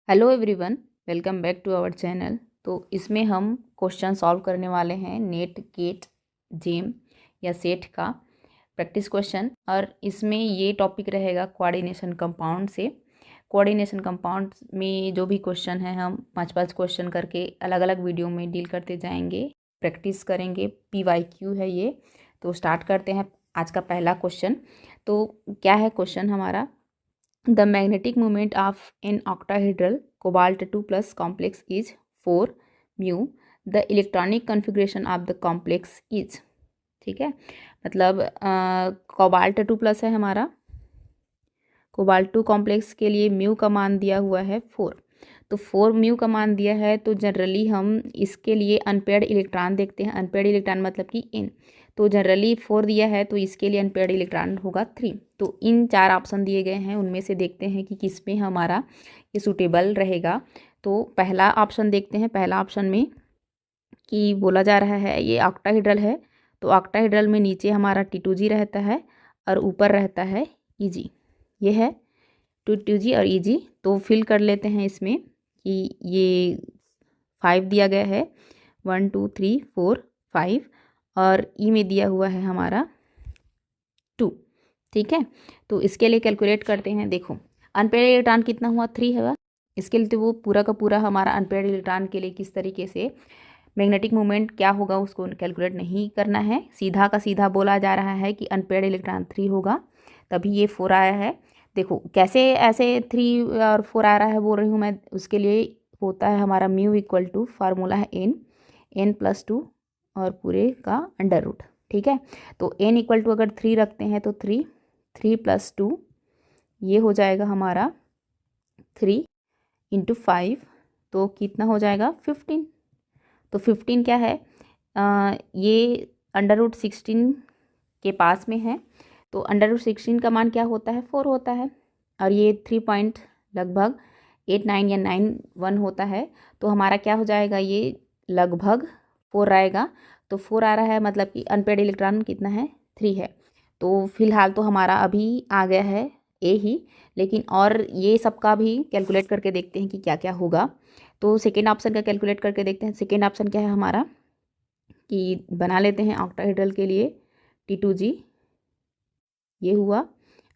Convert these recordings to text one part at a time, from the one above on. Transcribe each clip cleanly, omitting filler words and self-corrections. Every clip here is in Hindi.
Hello everyone, welcome back to our channel. तो इसमें हम क्वेश्चन सॉल्व करने वाले हैं नेट गेट जेम या सेट का प्रैक्टिस क्वेश्चन। और इसमें ये टॉपिक रहेगा कोऑर्डिनेशन कंपाउंड से। कोऑर्डिनेशन कंपाउंड में जो भी क्वेश्चन है हम 5-5 क्वेश्चन करके अलग अलग वीडियो में डील करते जाएंगे, प्रैक्टिस करेंगे। PYQ है ये। तो स्टार्ट करते हैं आज का पहला क्वेश्चन। तो क्या है क्वेश्चन हमारा? The magnetic moment of an octahedral cobalt 2 plus complex is 4 mu. The electronic configuration of the complex is, ठीक है। मतलब कोबाल्ट 2 प्लस है हमारा, कोबाल्ट 2 कॉम्प्लेक्स के लिए म्यू का मान दिया हुआ है 4। तो 4 म्यू का मान दिया है, तो जनरली हम इसके लिए अनपेयर्ड इलेक्ट्रॉन देखते हैं। अनपेयर्ड इलेक्ट्रॉन मतलब कि इन, तो जनरली 4 दिया है तो इसके लिए अनपेयर्ड इलेक्ट्रॉन होगा 3। तो इन 4 ऑप्शन दिए गए हैं, उनमें से देखते हैं कि किस में हमारा ये सूटेबल रहेगा। तो पहला ऑप्शन देखते हैं। पहला ऑप्शन में कि बोला जा रहा है ये ऑक्टाहेड्रल है, तो ऑक्टाहेड्रल में नीचे हमारा T2G रहता है और ऊपर रहता है EG। ये है T2G और EG। तो फिल कर लेते हैं इसमें कि ये 5 दिया गया है, 1 2 3 4 5, और ई में दिया हुआ है हमारा 2। ठीक है, तो इसके लिए कैलकुलेट करते हैं। देखो अनपेयर्ड इलेक्ट्रॉन कितना हुआ, 3 है। इसके लिए तो वो पूरा का पूरा हमारा अनपेयर्ड इलेक्ट्रॉन के लिए किस तरीके से मैग्नेटिक मोमेंट क्या होगा उसको कैलकुलेट नहीं करना है, सीधा का सीधा बोला जा रहा है कि अनपेयर्ड इलेक्ट्रॉन 3 होगा, तभी ये 4 आया है। देखो कैसे ऐसे 3 और 4 आ रहा है बोल रही हूँ मैं, उसके लिए होता है हमारा म्यू इक्वल टू, फार्मूला है n+2 और पूरे का अंडर रूट। ठीक है, तो n इक्वल टू अगर 3 रखते हैं तो 3 + 2 ये हो जाएगा हमारा 3 × 5, तो कितना हो जाएगा 15। तो 15 क्या है, ये √16 के पास में है, तो √16 का मान क्या होता है, 4 होता है। और ये 3 पॉइंट लगभग 89 या 91 होता है, तो हमारा क्या हो जाएगा, ये लगभग 4 आएगा। तो 4 आ रहा है, मतलब कि अनपेयर्ड इलेक्ट्रॉन कितना है, 3 है। तो फिलहाल तो हमारा अभी आ गया है ए ही, लेकिन और ये सबका भी कैलकुलेट करके देखते हैं कि क्या क्या होगा। तो सेकेंड ऑप्शन का कैलकुलेट करके देखते हैं। सेकेंड ऑप्शन क्या है हमारा, कि बना लेते हैं ऑक्टाहेड्रल के लिए T2G, ये हुआ,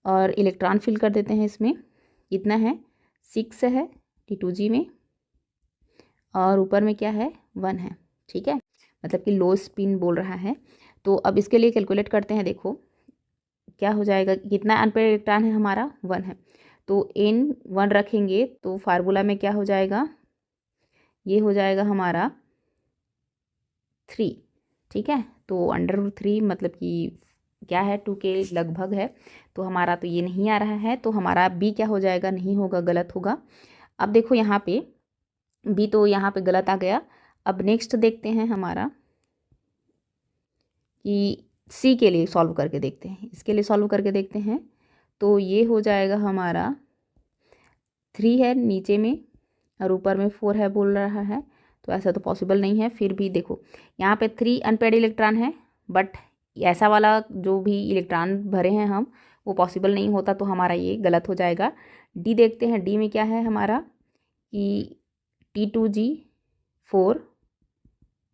और इलेक्ट्रॉन फिल कर देते हैं इसमें। कितना है, 6 है T2G में, और ऊपर में क्या है, 1 है। ठीक है, मतलब कि लो स्पिन बोल रहा है। तो अब इसके लिए कैलकुलेट करते हैं। देखो क्या हो जाएगा, कितना अनपेयर्ड इलेक्ट्रॉन है हमारा, 1 है। तो n 1 रखेंगे तो फार्मूला में क्या हो जाएगा, ये हो जाएगा हमारा 3। ठीक है, तो √3 मतलब कि क्या है, 2 के लगभग है। तो हमारा तो ये नहीं आ रहा है, तो हमारा बी क्या हो जाएगा, नहीं होगा, गलत होगा। अब देखो यहाँ पे बी तो यहाँ पे गलत आ गया। अब नेक्स्ट देखते हैं हमारा कि सी के लिए सॉल्व करके देखते हैं। इसके लिए सॉल्व करके देखते हैं, तो ये हो जाएगा हमारा 3 है नीचे में और ऊपर में 4 है बोल रहा है, तो ऐसा तो पॉसिबल नहीं है। फिर भी देखो यहाँ पे 3 अनपेयर्ड इलेक्ट्रॉन है, बट ऐसा वाला जो भी इलेक्ट्रॉन भरे हैं हम, वो पॉसिबल नहीं होता, तो हमारा ये गलत हो जाएगा। डी देखते हैं, डी में क्या है हमारा कि T2G 4,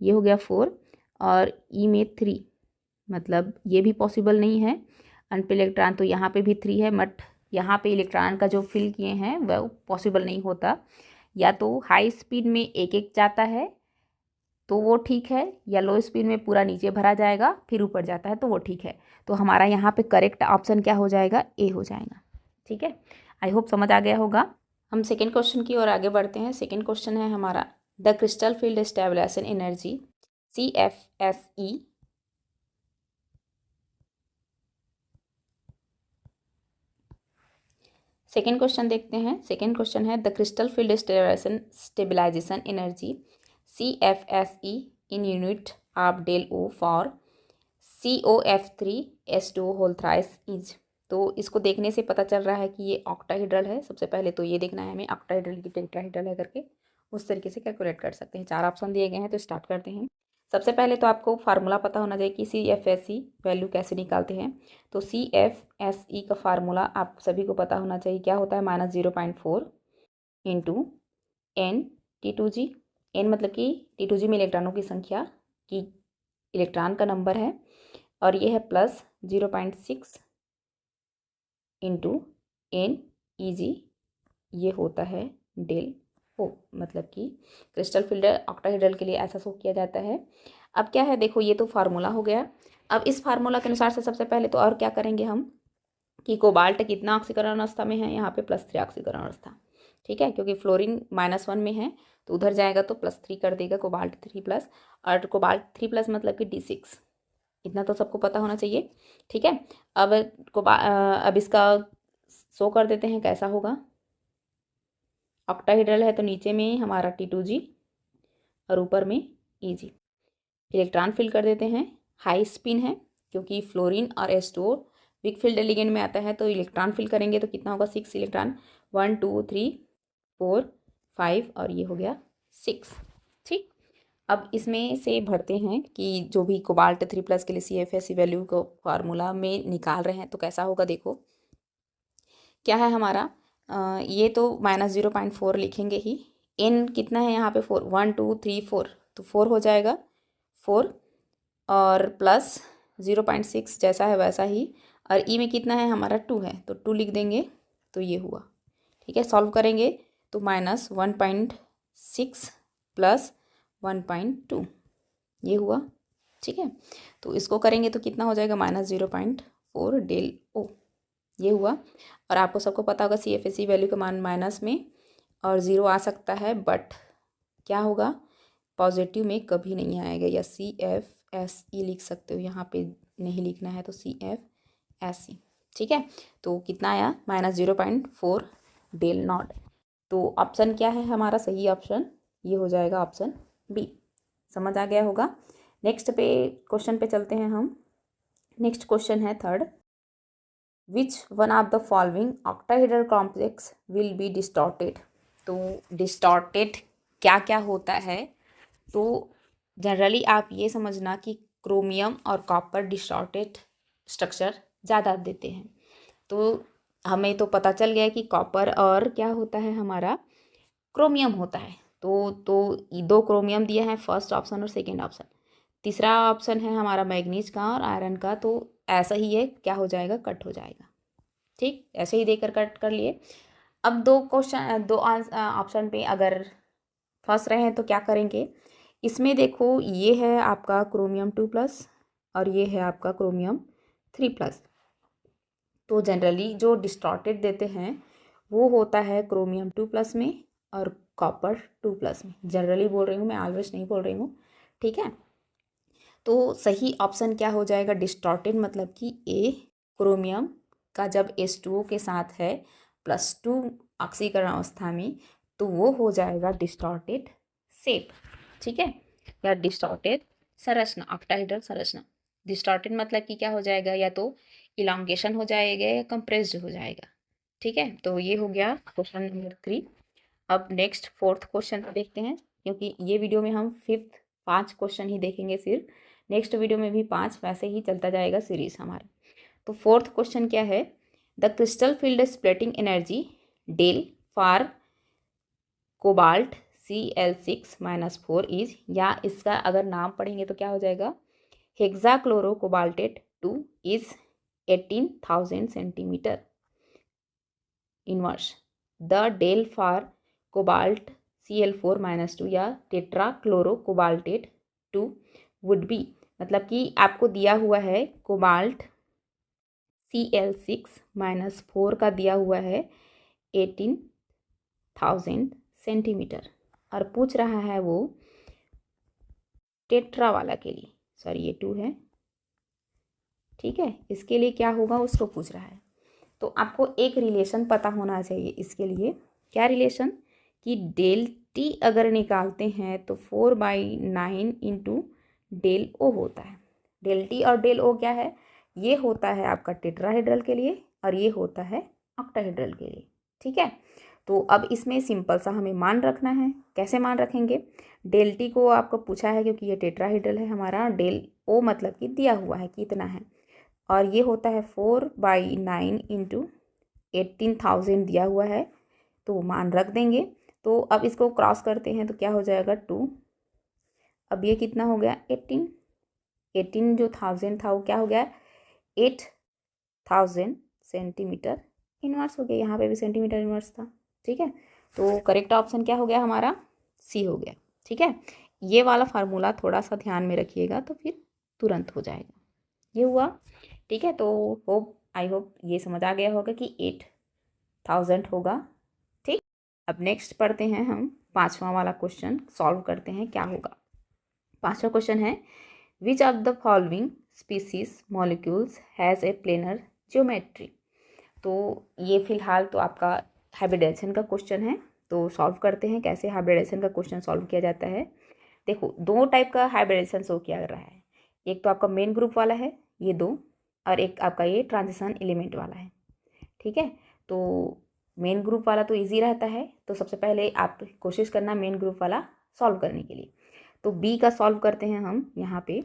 ये हो गया 4, और ई में 3, मतलब ये भी पॉसिबल नहीं है। अनपेयर्ड इलेक्ट्रॉन तो यहाँ पे भी 3 है, बट यहाँ पे इलेक्ट्रॉन का जो फिल किए हैं वह पॉसिबल नहीं होता। या तो हाई स्पीड में एक एक जाता है तो वो ठीक है, या लो स्पीड में पूरा नीचे भरा जाएगा फिर ऊपर जाता है तो वो ठीक है। तो हमारा यहाँ पे करेक्ट ऑप्शन क्या हो जाएगा, ए हो जाएगा। ठीक है, आई होप समझ आ गया होगा। हम सेकेंड क्वेश्चन की ओर आगे बढ़ते हैं। सेकेंड क्वेश्चन है हमारा, the crystal field stabilisation energy CFSE second question देखते हैं। सेकेंड क्वेश्चन है, the crystal field stabilisation energy CFSE in unit of del O for COF3S2 whole thrice inch. तो इसको देखने से पता चल रहा है कि ये ऑक्टाहेड्रल है। सबसे पहले तो ये देखना है हमें ऑक्टाहेड्रल की टेट्राहेड्रल है करके, उस तरीके से कैलकुलेट कर सकते हैं। 4 ऑप्शन दिए गए हैं, तो स्टार्ट करते हैं। सबसे पहले तो आपको फार्मूला पता होना चाहिए कि CFSE वैल्यू कैसे निकालते हैं। तो CFSE का फार्मूला आप सभी को पता होना चाहिए, क्या होता है, -0.4 × N N मतलब कि T2G में इलेक्ट्रॉनों की संख्या की इलेक्ट्रॉन का नंबर है, और ये है प्लस 0.6 इंटू NEG, ये होता है डेल ओ, मतलब कि क्रिस्टल फील्ड ऑक्टाहेड्रल के लिए ऐसा शो किया जाता है। अब क्या है, देखो ये तो फार्मूला हो गया। अब इस फार्मूला के अनुसार से सबसे पहले तो और क्या करेंगे हम कि कोबाल्ट कितना ऑक्सीकरण अवस्था में है, यहाँ पे +3 ऑक्सीकरण अवस्था, ठीक है, क्योंकि फ्लोरीन -1 में है तो उधर जाएगा तो +3 कर देगा, कोबाल्ट 3+, और कोबाल्ट 3+ मतलब कि D6, इतना तो सबको पता होना चाहिए, ठीक है। अब इसका शो कर देते हैं कैसा होगा। ऑक्टाहेड्रल है तो नीचे में हमारा T2G और ऊपर में EG। इलेक्ट्रॉन फिल कर देते हैं, हाई स्पिन है क्योंकि फ्लोरीन और H2O वीक फील्ड लिगेंड में आता है, तो इलेक्ट्रॉन फिल करेंगे तो कितना होगा 6 इलेक्ट्रॉन, 1 2 3 4 5 और ये हो गया 6, ठीक। अब इसमें से भरते हैं कि जो भी कोबाल्ट 3+ के लिए CFSE वैल्यू को फार्मूला में निकाल रहे हैं तो कैसा होगा। देखो क्या है हमारा, ये तो -0.4 लिखेंगे ही, N कितना है यहाँ पे 4, 1 2 3 4, तो 4 हो जाएगा 4, और प्लस 0.6 जैसा है वैसा ही, और E में कितना है हमारा 2 है तो 2 लिख देंगे, तो ये हुआ, ठीक है। सॉल्व करेंगे तो -1.6 प्लस 1.2 ये हुआ, ठीक है। तो इसको करेंगे तो कितना हो जाएगा -0.4 डेल ओ, ये हुआ। और आपको सबको पता होगा CFSE वैल्यू का मान माइनस में और 0 आ सकता है, बट क्या होगा पॉजिटिव में कभी नहीं आएगा, या CFSE लिख सकते हो, यहाँ पे नहीं लिखना है तो CFSE, ठीक है। तो कितना आया -0.4 डेल नॉट। तो ऑप्शन क्या है हमारा सही ऑप्शन, ये हो जाएगा ऑप्शन बी। समझ आ गया होगा। नेक्स्ट पे क्वेश्चन पे चलते हैं हम। नेक्स्ट क्वेश्चन है third, which one of the following octahedral complex will be distorted. तो डिस्टॉर्टेड क्या क्या होता है, तो जनरली आप ये समझना कि क्रोमियम और कॉपर डिस्टॉर्टेड स्ट्रक्चर ज़्यादा देते हैं। तो हमें तो पता चल गया कि कॉपर और क्या होता है हमारा क्रोमियम होता है, तो 2 क्रोमियम दिया है फर्स्ट ऑप्शन और सेकेंड ऑप्शन। तीसरा ऑप्शन है हमारा मैग्नीज का और आयरन का, तो ऐसा ही है क्या हो जाएगा कट हो जाएगा, ठीक, ऐसे ही देकर कट कर लिए। अब 2 ऑप्शन पे अगर फंस रहे हैं तो क्या करेंगे, इसमें देखो ये है आपका क्रोमियम 2+ और ये है आपका क्रोमियम 3+। तो जनरली जो डिस्टॉर्टेड देते हैं वो होता है क्रोमियम 2+ में और कॉपर 2+ में। जनरली बोल रही हूँ मैं, ऑलवेज नहीं बोल रही हूँ, ठीक है। तो सही ऑप्शन क्या हो जाएगा डिस्टॉर्टेड, मतलब कि ए, क्रोमियम का जब H2O के साथ है +2 ऑक्सीकरण अवस्था में तो वो हो जाएगा डिस्टॉर्टेड शेप, ठीक है, या डिस्टॉर्टेड संरचना, ऑक्टाहेड्रल संरचना। डिस्टॉर्टेड मतलब कि क्या हो जाएगा, या तो इलांगेशन हो जाएगा या कंप्रेस्ड हो जाएगा, ठीक है। तो ये हो गया क्वेश्चन नंबर 3। अब नेक्स्ट 4th क्वेश्चन देखते हैं, क्योंकि ये वीडियो में हम 5 क्वेश्चन ही देखेंगे सिर्फ, नेक्स्ट वीडियो में भी 5, वैसे ही चलता जाएगा सीरीज हमारा। तो 4th क्वेश्चन क्या है, the crystal field splitting energy del for cobalt Cl6-4 is, या इसका अगर नाम पढ़ेंगे तो क्या हो जाएगा, hexachloro cobaltate 2 is 18,000 centimetre inverse. The del for cobalt Cl4-2 या tetrachloro cobaltate 2 would be, मतलब कि आपको दिया हुआ है कोबाल्ट Cl6-4 का दिया हुआ है 18,000 सेंटीमीटर, और पूछ रहा है वो टेट्रा वाला के लिए, सॉरी ये 2 है, ठीक है, इसके लिए क्या होगा उसको पूछ रहा है। तो आपको एक रिलेशन पता होना चाहिए इसके लिए, क्या रिलेशन, कि डेल टी अगर निकालते हैं तो 4/9 इंटू डेल ओ होता है। डेल टी और डेल ओ क्या है, ये होता है आपका टेट्राहेड्रल के लिए और ये होता है ऑक्टाहेड्रल के लिए, ठीक है। तो अब इसमें सिंपल सा हमें मान रखना है, कैसे मान रखेंगे, डेल टी को आपको पूछा है क्योंकि ये टेट्राहेड्रल है हमारा, डेल ओ मतलब कि दिया हुआ है कितना है, और ये होता है 4/9 इंटू 18,000 दिया हुआ है, तो मान रख देंगे। तो अब इसको क्रॉस करते हैं तो क्या हो जाएगा 2। अब ये कितना हो गया 18 जो 1000 था वो क्या हो गया 8000 सेंटीमीटर इनवर्स हो गया। यहाँ पे भी सेंटीमीटर इनवर्स था। ठीक है, तो करेक्ट ऑप्शन क्या हो गया हमारा सी हो गया। ठीक है, ये वाला फार्मूला थोड़ा सा ध्यान में रखिएगा तो फिर तुरंत हो जाएगा। ये हुआ। ठीक है, तो आई होप ये समझ आ गया होगा कि 8000 होगा। ठीक, अब नेक्स्ट पढ़ते हैं हम 5वां वाला क्वेश्चन सॉल्व करते हैं क्या होगा। 5वां क्वेश्चन है which of the following species molecules has a planar geometry. तो ये फिलहाल तो आपका हाइब्रिडाइजेशन का क्वेश्चन है, तो सॉल्व करते हैं कैसे हाइब्रिडाइजेशन का क्वेश्चन सॉल्व किया जाता है। देखो 2 टाइप का हाइब्रिडाइजेशन शो किया रहा है। एक तो आपका मेन ग्रुप वाला है ये 2, और एक आपका ये ट्रांजिशन एलिमेंट वाला है। ठीक है, तो मेन ग्रुप वाला तो इजी रहता है, तो सबसे पहले आप कोशिश करना मेन ग्रुप वाला सॉल्व करने के लिए। तो बी का सॉल्व करते हैं हम यहाँ पे।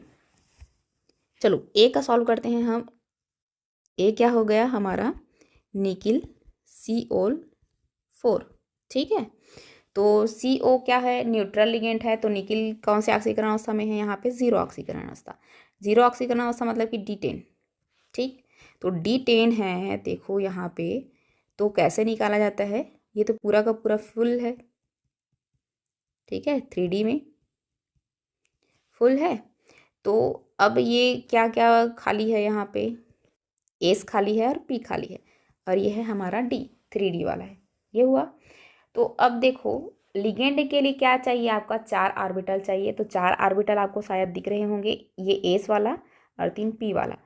चलो ए का सॉल्व करते हैं हम। ए क्या हो गया हमारा निकिल CO4। ठीक है, तो CO क्या है न्यूट्रल लिगेंड है, तो निकिल कौन से ऑक्सीकरण अवस्था में है यहाँ पे 0 ऑक्सीकरण अवस्था। 0 ऑक्सीकरण अवस्था मतलब कि D10। ठीक, तो D10 है देखो यहाँ पे, तो कैसे निकाला जाता है, ये तो पूरा का पूरा फुल है। ठीक है, 3D में फुल है। तो अब ये क्या क्या खाली है यहाँ पे, एस खाली है और पी खाली है, और ये है हमारा डी 3D वाला है। ये हुआ। तो अब देखो लिगेंड के लिए क्या चाहिए आपका 4 ऑर्बिटल चाहिए, तो 4 ऑर्बिटल आपको शायद दिख रहे होंगे, ये एस वाला और 3 पी वाला।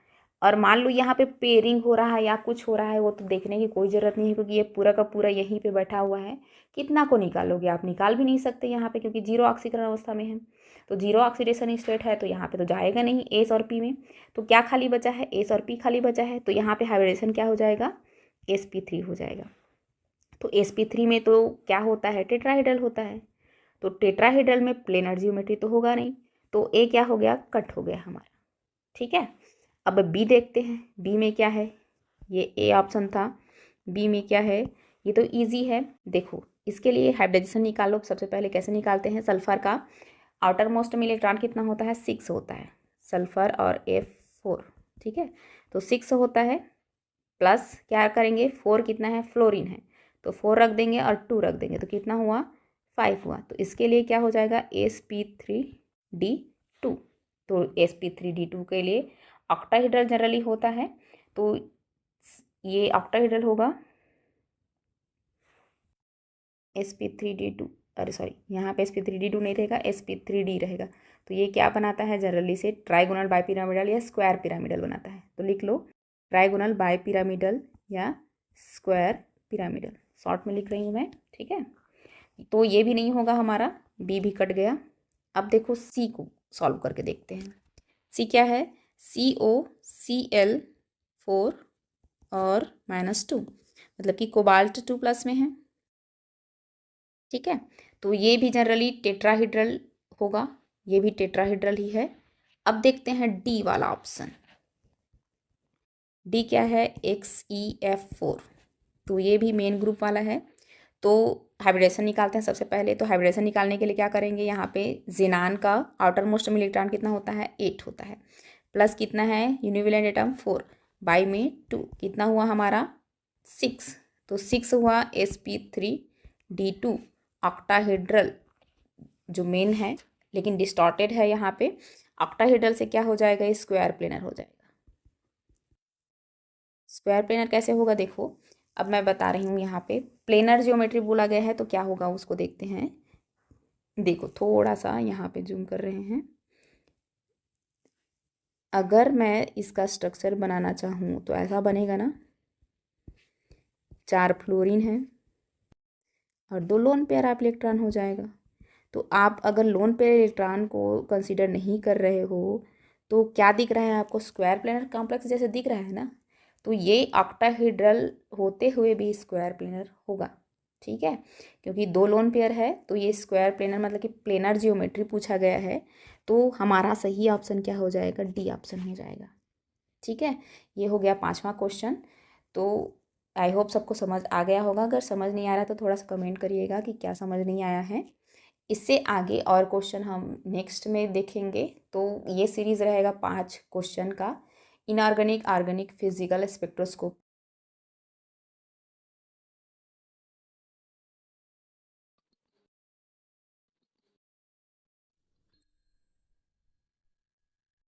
और मान लो यहाँ पे पेयरिंग हो रहा है या कुछ हो रहा है, वो तो देखने की कोई ज़रूरत नहीं है क्योंकि ये पूरा का पूरा यहीं पे बैठा हुआ है। कितना को निकालोगे, आप निकाल भी नहीं सकते यहाँ पे क्योंकि 0 ऑक्सीकरण अवस्था में है। तो 0 ऑक्सीडेशन स्टेट है, तो यहाँ पे तो जाएगा नहीं एस और पी में। तो क्या खाली बचा है, एस और पी खाली बचा है, तो यहाँ पे हाइब्रिडेशन क्या हो जाएगा sp3 हो जाएगा। तो sp3 में तो क्या होता है टेट्राहेड्रल होता है, तो टेट्राहेड्रल में प्लेनर जियोमेट्री तो होगा नहीं, तो ए क्या हो गया कट हो गया हमारा। ठीक है, अब बी देखते हैं, बी में क्या है, ये ए ऑप्शन था, बी में क्या है, ये तो इजी है। देखो इसके लिए हाइब्रिडाइजेशन निकालो। सबसे पहले कैसे निकालते हैं, सल्फर का आउटर मोस्ट में इलेक्ट्रॉन कितना होता है 6 होता है, सल्फर और F4। ठीक है, तो 6 होता है, प्लस क्या करेंगे 4 कितना है फ्लोरीन है, तो 4 रख देंगे और 2 रख देंगे, तो कितना हुआ 5 हुआ। तो इसके लिए क्या हो जाएगा sp3d2। तो sp3d2 के लिए ऑक्टाहेड्रल जनरली होता है, तो ये ऑक्टाहेड्रल होगा sp3d2, अरे सॉरी यहाँ पे sp3d2 नहीं रहेगा sp3d रहेगा। तो ये क्या बनाता है जनरली से ट्राइगोनल बाइपिरामिडल या स्क्वायर पिरामिडल बनाता है। तो लिख लो ट्राइगोनल बाइपिरामिडल या स्क्वायर पिरामिडल, शॉर्ट में लिख रही हूँ मैं। ठीक है, तो ये भी नहीं होगा हमारा, बी भी कट गया। अब देखो सी को सॉल्व करके देखते हैं। सी क्या है COCl4 और -2, मतलब कि कोबाल्ट 2 प्लस में है। ठीक है, तो ये भी जनरली टेट्राहीड्रल होगा, ये भी टेट्राहीड्रल ही है। अब देखते हैं डी वाला ऑप्शन। डी क्या है XeF4, तो ये भी मेन ग्रुप वाला है। तो हाइब्रिडेशन निकालते हैं सबसे पहले। तो हाइब्रिडेशन निकालने के लिए क्या करेंगे, यहाँ पे जिनान का आउटर मोस्ट में इलेक्ट्रॉन कितना होता है 8 होता है, प्लस कितना है यूनिवेलेंट एटम 4 बाई में 2, कितना हुआ हमारा 6। तो 6 हुआ sp3d2 ऑक्टाहेड्रल जो मेन है, लेकिन डिस्टॉर्टेड है यहाँ पे। ऑक्टाहेड्रल से क्या हो जाएगा, ये स्क्वायर प्लेनर हो जाएगा। स्क्वायर प्लेनर कैसे होगा देखो, अब मैं बता रही हूँ। यहाँ पे प्लेनर ज्योमेट्री बोला गया है, तो क्या होगा उसको देखते हैं। देखो थोड़ा सा यहाँ पे जूम कर रहे हैं। अगर मैं इसका स्ट्रक्चर बनाना चाहूँ तो ऐसा बनेगा ना, 4 फ्लोरीन है और 2 लोन पेयर आप इलेक्ट्रॉन हो जाएगा। तो आप अगर लोन पेयर इलेक्ट्रॉन को कंसीडर नहीं कर रहे हो तो क्या दिख रहा है आपको, स्क्वायर प्लेनर कॉम्प्लेक्स जैसे दिख रहा है ना, तो ये ऑक्टाहेड्रल होते हुए भी स्क्वायर प्लेनर होगा। ठीक है, क्योंकि 2 लोन पेयर है, तो ये स्क्वायर प्लेनर मतलब कि प्लेनर जियोमेट्री पूछा गया है, तो हमारा सही ऑप्शन क्या हो जाएगा, डी ऑप्शन हो जाएगा। ठीक है, ये हो गया 5वां क्वेश्चन। तो आई होप सबको समझ आ गया होगा। अगर समझ नहीं आ रहा तो थोड़ा सा कमेंट करिएगा कि क्या समझ नहीं आया है। इससे आगे और क्वेश्चन हम नेक्स्ट में देखेंगे। तो ये सीरीज़ रहेगा 5 क्वेश्चन का। Inorganic, organic, physical, spectroscope